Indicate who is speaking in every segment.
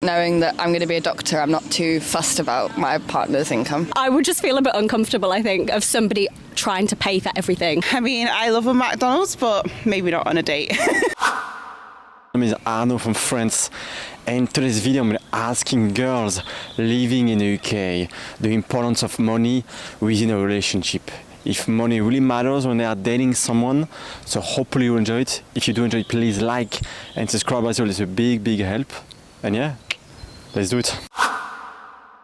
Speaker 1: Knowing that I'm going to be a doctor, I'm not too fussed about my partner's income.
Speaker 2: I would just feel a bit uncomfortable, I think, of somebody trying to pay for everything.
Speaker 3: I mean, I love a McDonald's, but maybe not on a date.
Speaker 4: My name is Arno from France, and in today's video I'm asking girls living in the UK the importance of money within a relationship. If money really matters when they are dating someone, so hopefully you enjoy it. If you do enjoy it, please like and subscribe as well. It's a big help. And yeah, let's do it.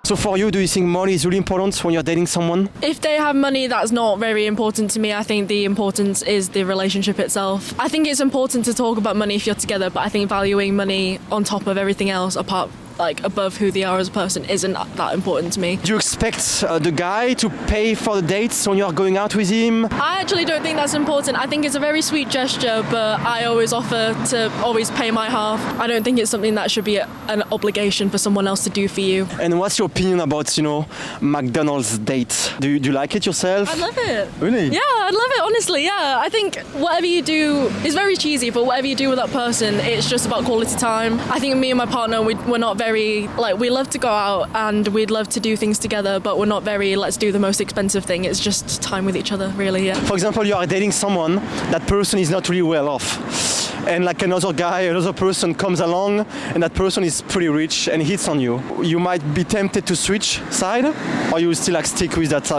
Speaker 4: So for you, do you think money is really important when you're dating someone?
Speaker 5: If they have money, that's not very important to me. I think the importance is the relationship itself. I think it's important to talk about money if you're together, but I think valuing money on top of everything else, apart above who they are as a person, isn't that important to me.
Speaker 4: Do you expect the guy to pay for the dates when you're going out with him?
Speaker 5: I actually don't think that's important. I think it's a very sweet gesture, but I always offer to always pay my half. I don't think it's something that should be an obligation for someone else to do for you.
Speaker 4: And what's your opinion about, McDonald's dates? Do you like it yourself?
Speaker 5: I love it.
Speaker 4: Really?
Speaker 5: Yeah, I love it, honestly, yeah. I think whatever you do is very cheesy, but whatever you do with that person, it's just about quality time. I think me and my partner, we're not very, we love to go out and we'd love to do things together, but we're not very, let's do the most expensive thing. It's just time with each other, really, yeah.
Speaker 4: For example, you are dating someone, that person is not really well off. And another person comes along and that person is pretty rich and hits on you. You might be tempted to switch side, or you still stick with that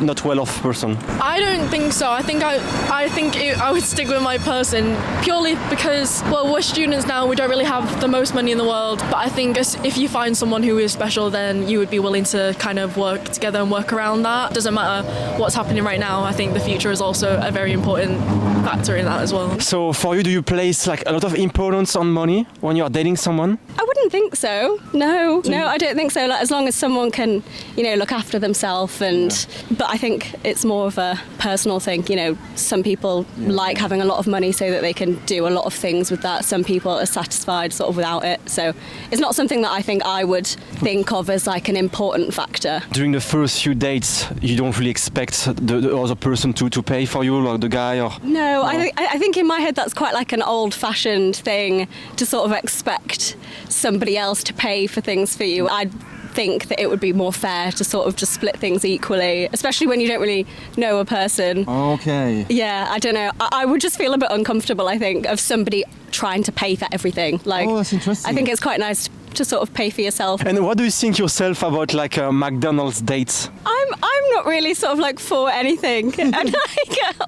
Speaker 4: not well off person?
Speaker 5: I don't think so. I think I would stick with my person purely because, well, we're students now, we don't really have the most money in the world, but I think if you find someone who is special, then you would be willing to kind of work together and work around that. Doesn't matter what's happening right now. I think the future is also a very important factor in that as well.
Speaker 4: So for you, do you place a lot of importance on money when you're dating someone?
Speaker 2: I wouldn't think so. No, I don't think so. As long as someone can, look after themselves but I think it's more of a personal thing. Some people like having a lot of money so that they can do a lot of things with that. Some people are satisfied sort of without it. So it's not something that I think I would think of as an important factor.
Speaker 4: During the first few dates, you don't really expect the other person to pay for you, like the guy or...
Speaker 2: No, I think in my head that's quite an old-fashioned thing to sort of expect somebody else to pay for things for you. I'd think that it would be more fair to sort of just split things equally, especially when you don't really know a person.
Speaker 4: Okay.
Speaker 2: Yeah, I don't know. I would just feel a bit uncomfortable, I think, of somebody trying to pay for everything.
Speaker 4: That's interesting.
Speaker 2: I think it's quite nice to sort of pay for yourself.
Speaker 4: And what do you think yourself about McDonald's dates?
Speaker 2: I'm not really sort of for anything and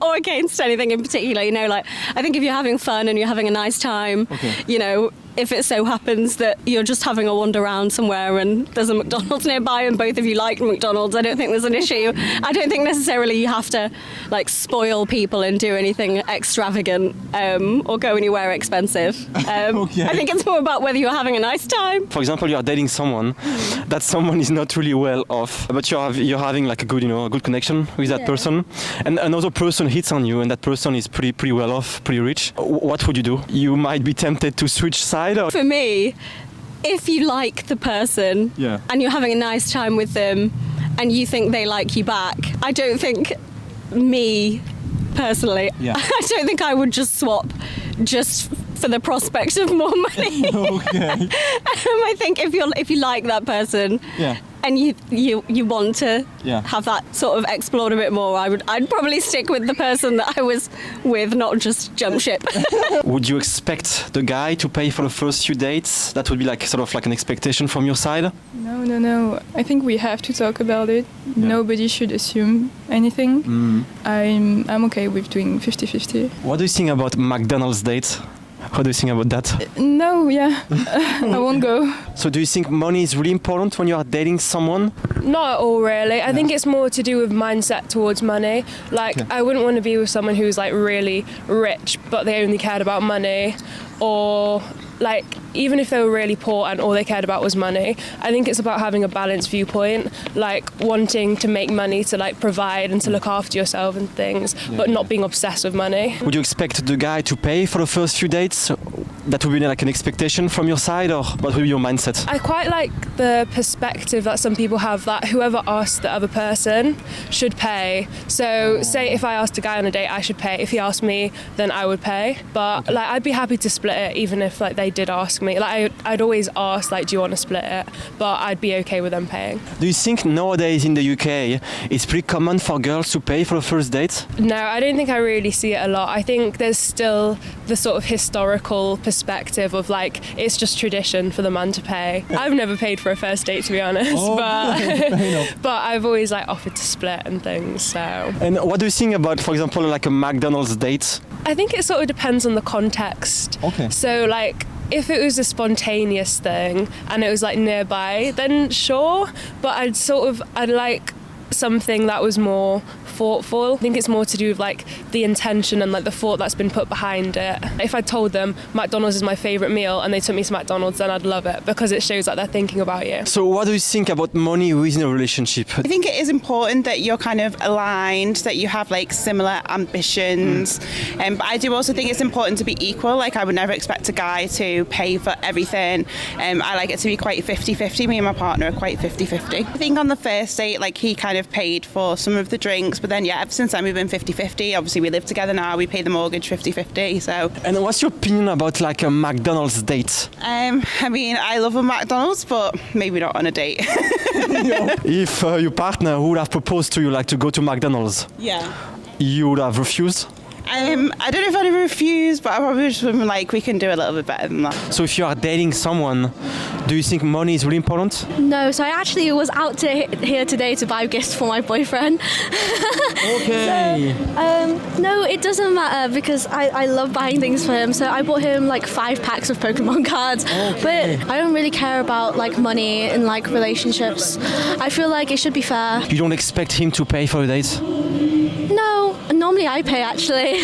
Speaker 2: or against anything in particular. I think if you're having fun and you're having a nice time, if it so happens that you're just having a wander around somewhere and there's a McDonald's nearby and both of you like McDonald's, I don't think there's an issue. I don't think necessarily you have to spoil people and do anything extravagant or go anywhere expensive.
Speaker 4: Okay.
Speaker 2: I think it's more about whether you're having a nice time.
Speaker 4: For example, you are dating someone, that someone is not really well off, but you're having a good connection with that person, and another person hits on you and that person is pretty well off, pretty rich. What would you do? You might be tempted to switch sides.
Speaker 2: For me, if you like the person and you're having a nice time with them and you think they like you back, I don't think me personally, I don't think I would just swap just for the prospect of more money.
Speaker 4: Okay.
Speaker 2: I think if you like that person and you want to have that sort of explored a bit more, I'd probably stick with the person that I was with, not just jump ship.
Speaker 4: Would you expect the guy to pay for the first few dates? That would be an expectation from your side?
Speaker 6: No. I think we have to talk about it. Nobody should assume anything. I'm okay with doing 50-50.
Speaker 4: What do you think about McDonald's dates? How do you think about that?
Speaker 6: No, I won't go.
Speaker 4: So do you think money is really important when you are dating someone?
Speaker 7: Not at all, really. I think it's more to do with mindset towards money. I wouldn't want to be with someone who's really rich, but they only cared about money, or even if they were really poor and all they cared about was money. I think it's about having a balanced viewpoint, wanting to make money to provide and to look after yourself and things, but not being obsessed with money.
Speaker 4: Would you expect the guy to pay for the first few dates? That would be an expectation from your side, or what would be your mindset?
Speaker 7: I quite like the perspective that some people have that whoever asks the other person should pay. So say if I asked a guy on a date, I should pay. If he asked me, then I would pay. But I'd be happy to split it even if they did ask ask me. Like I'd always ask, like, do you want to split it? But I'd be okay with them paying.
Speaker 4: Do you think nowadays in the UK it's pretty common for girls to pay for a first date?
Speaker 7: No, I don't think I really see it a lot. I think there's still the sort of historical perspective of like it's just tradition for the man to pay. I've never paid for a first date, to be honest, but I've always like offered to split and things. So.
Speaker 4: And what do you think about, for example, like a McDonald's date?
Speaker 7: I think it sort of depends on the context.
Speaker 4: Okay.
Speaker 7: So like if it was a spontaneous thing and it was like nearby, then sure. But I'd like something that was more thoughtful. I think it's more to do with like the intention and like the thought that's been put behind it. If I told them McDonald's is my favourite meal and they took me to McDonald's, then I'd love it because it shows that they're thinking about you.
Speaker 4: So what do you think about money within a relationship?
Speaker 3: I think it is important that you're kind of aligned, that you have like similar ambitions. But I do also think it's important to be equal. Like I would never expect a guy to pay for everything. I like it to be quite 50-50. Me and my partner are quite 50-50. I think on the first date, like he kind of paid for some of the drinks, but then ever since then we've been 50-50. Obviously we live together now, we pay the mortgage 50-50. So. And
Speaker 4: what's your opinion about like a McDonald's date?
Speaker 3: I mean, I love a McDonald's, but maybe not on a date.
Speaker 4: If your partner would have proposed to you like to go to McDonald's, you would have refused?
Speaker 3: I don't know if I'd have refused, but I probably just would have been like, we can do a little bit better than that.
Speaker 4: So if you are dating someone, do you think money is really important?
Speaker 2: No, so I actually was out here today to buy gifts for my boyfriend.
Speaker 4: Okay.
Speaker 2: No, it doesn't matter because I love buying things for him. So I bought him like 5 packs of Pokemon cards. Okay. But I don't really care about like money in like relationships. I feel like it should be fair.
Speaker 4: You don't expect him to pay for a date?
Speaker 2: No, normally I pay actually.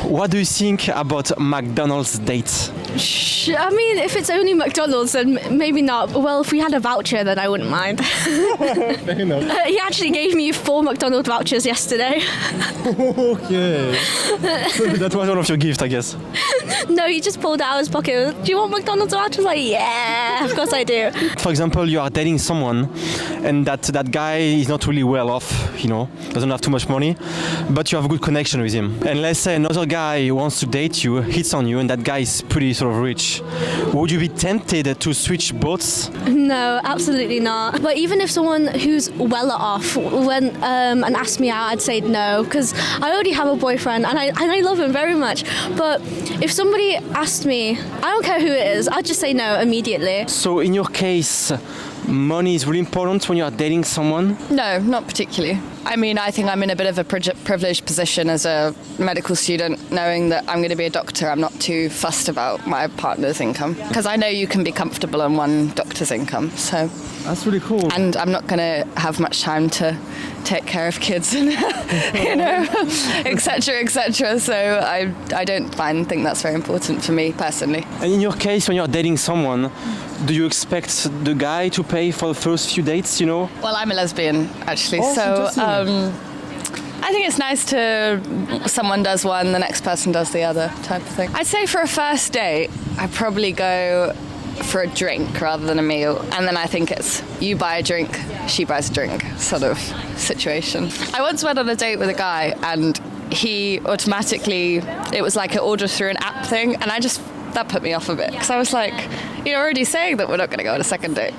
Speaker 4: What do you think about McDonald's dates?
Speaker 2: I mean, if it's only McDonald's, then maybe not. Well, if we had a voucher, then I wouldn't mind.
Speaker 4: Fair enough.
Speaker 2: He actually gave me 4 McDonald's vouchers yesterday.
Speaker 4: Okay. That was one of your gifts, I guess.
Speaker 2: No, he just pulled it out of his pocket. Do you want McDonald's vouchers? Like, yeah, of course I do.
Speaker 4: For example, you are dating someone and that guy is not really well off, doesn't have too much money, but you have a good connection with him. And let's say another guy wants to date you, hits on you, and that guy is pretty sort of rich. Would you be tempted to switch boats?
Speaker 2: No, absolutely not. But even if someone who's well off went and asked me out, I'd say no, because I already have a boyfriend and I love him very much. But if somebody asked me, I don't care who it is, I'd just say no immediately.
Speaker 4: So in your case, money is really important when you are dating someone?
Speaker 1: No, not particularly. I mean, I think I'm in a bit of a privileged position as a medical student, knowing that I'm going to be a doctor. I'm not too fussed about my partner's income because I know you can be comfortable on one doctor's income. So
Speaker 4: that's really cool.
Speaker 1: And I'm not going to have much time to take care of kids and, etc., etc. So I don't think that's very important for me personally.
Speaker 4: And in your case, when you're dating someone, do you expect the guy to pay for the first few dates,
Speaker 1: Well, I'm a lesbian, actually, so I think it's nice someone does one, the next person does the other type of thing. I'd say for a first date, I'd probably go for a drink rather than a meal. And then I think it's you buy a drink, she buys a drink sort of situation. I once went on a date with a guy and he automatically, it was like an order through an app thing, and that put me off a bit because I was like, you're already saying that we're not going to go on a second date,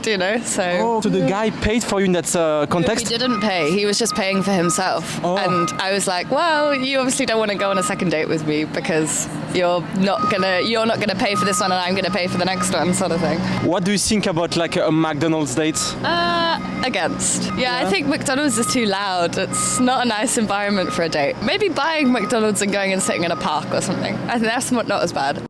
Speaker 1: So
Speaker 4: the guy paid for you in that context?
Speaker 1: He didn't pay. He was just paying for himself. And I was like, well, you obviously don't want to go on a second date with me because you're not gonna pay for this one and I'm gonna pay for the next one, sort of thing.
Speaker 4: What do you think about like a McDonald's date?
Speaker 1: Against. Yeah, I think McDonald's is too loud. It's not a nice environment for a date. Maybe buying McDonald's and going and sitting in a park or something. I think that's not as bad.